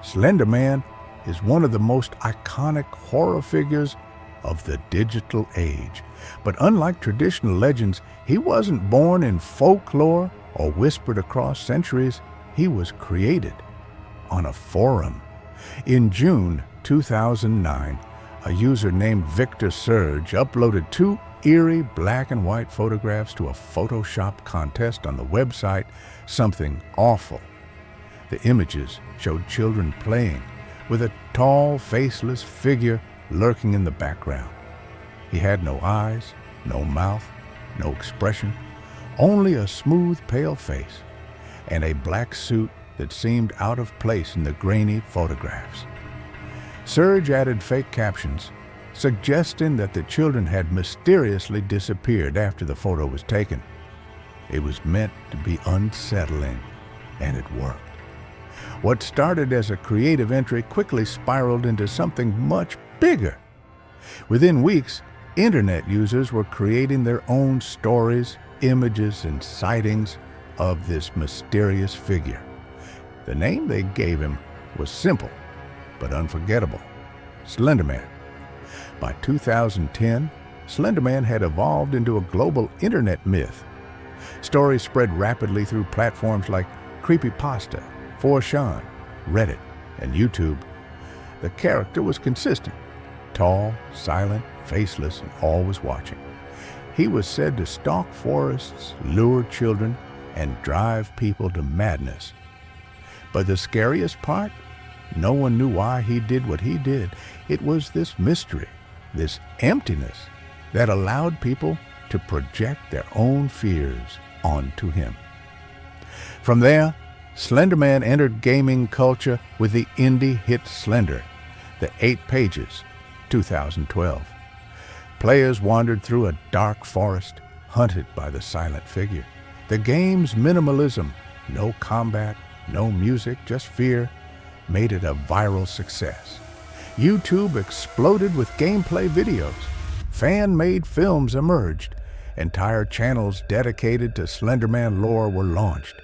Slenderman is one of the most iconic horror figures of the digital age. But unlike traditional legends, he wasn't born in folklore or whispered across centuries. He was created on a forum. In June 2009, a user named Victor Surge uploaded 2 eerie black and white photographs to a Photoshop contest on the website Something Awful. The images showed children playing with a tall, faceless figure lurking in the background. He had no eyes, no mouth, no expression, only a smooth, pale face and a black suit that seemed out of place in the grainy photographs. Surge added fake captions, suggesting that the children had mysteriously disappeared after the photo was taken. It was meant to be unsettling, and it worked. What started as a creative entry quickly spiraled into something much bigger. Within weeks, internet users were creating their own stories, images, and sightings of this mysterious figure. The name they gave him was simple but unforgettable: Slenderman. By 2010, Slenderman had evolved into a global internet myth. Stories spread rapidly through platforms like creepypasta, 4chan, Reddit, and YouTube. The character was consistent: tall, silent, faceless, and always watching. He was said to stalk forests, lure children, and drive people to madness. But the scariest part? No one knew why he did what he did. It was this mystery, this emptiness, that allowed people to project their own fears onto him. From there, Slenderman entered gaming culture with the indie hit Slender, The 8 Pages, 2012. Players wandered through a dark forest, hunted by the silent figure. The game's minimalism, no combat, no music, just fear, made it a viral success. YouTube exploded with gameplay videos. Fan-made films emerged. Entire channels dedicated to Slenderman lore were launched.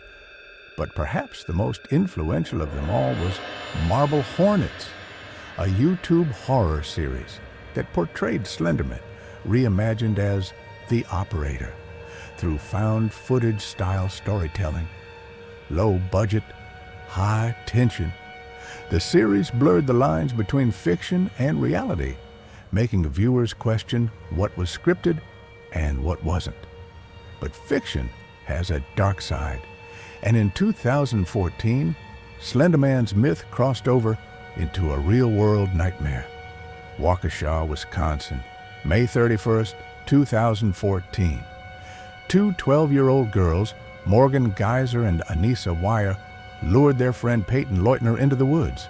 But perhaps the most influential of them all was Marble Hornets, a YouTube horror series that portrayed Slenderman, reimagined as the Operator, through found footage style storytelling. Low budget, high tension. The series blurred the lines between fiction and reality, making viewers question what was scripted and what wasn't. But fiction has a dark side, and in 2014, Slenderman's myth crossed over into a real-world nightmare. Waukesha, Wisconsin, May 31st, 2014. 2 12-year-old girls, Morgan Geyser and Anissa Wire, lured their friend Peyton Leutner into the woods.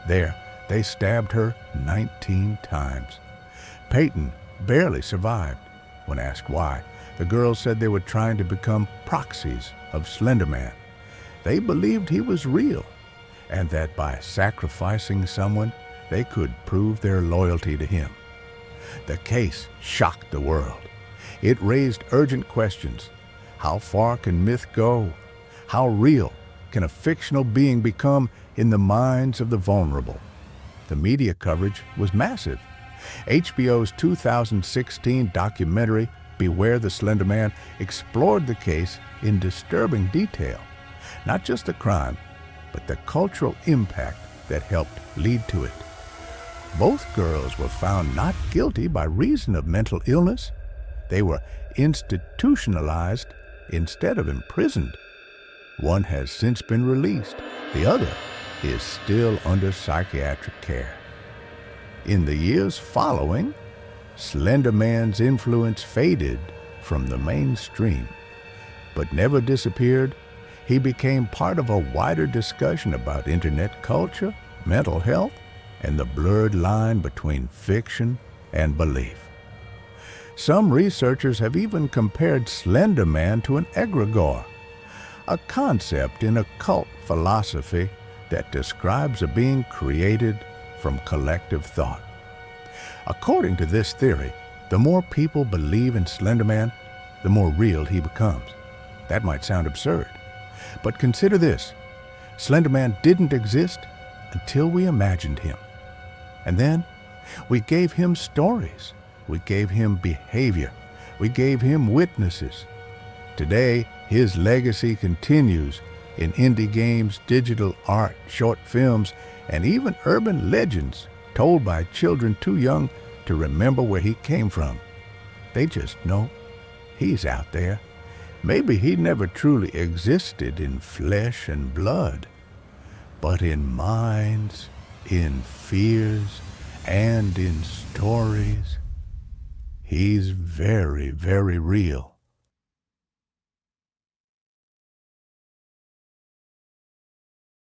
There, they stabbed her 19 times. Peyton barely survived. When asked why, the girls said they were trying to become proxies of Slenderman. They believed he was real, and that by sacrificing someone, they could prove their loyalty to him. The case shocked the world. It raised urgent questions. How far can myth go? How real can a fictional being become in the minds of the vulnerable? The media coverage was massive. HBO's 2016 documentary, Beware the Slenderman, explored the case in disturbing detail. Not just the crime, but the cultural impact that helped lead to it. Both girls were found not guilty by reason of mental illness. They were institutionalized instead of imprisoned. One has since been released. The other is still under psychiatric care. In the years following, Slenderman's influence faded from the mainstream, but never disappeared. He became part of a wider discussion about internet culture, mental health, and the blurred line between fiction and belief. Some researchers have even compared Slenderman to an egregore, a concept in occult philosophy that describes a being created from collective thought. According to this theory, the more people believe in Slenderman, the more real he becomes. That might sound absurd, but consider this. Slenderman didn't exist until we imagined him. And then we gave him stories. We gave him behavior. We gave him witnesses. Today, his legacy continues in indie games, digital art, short films, and even urban legends told by children too young to remember where he came from. They just know he's out there. Maybe he never truly existed in flesh and blood, but in minds, in fears, and in stories. He's very, very real.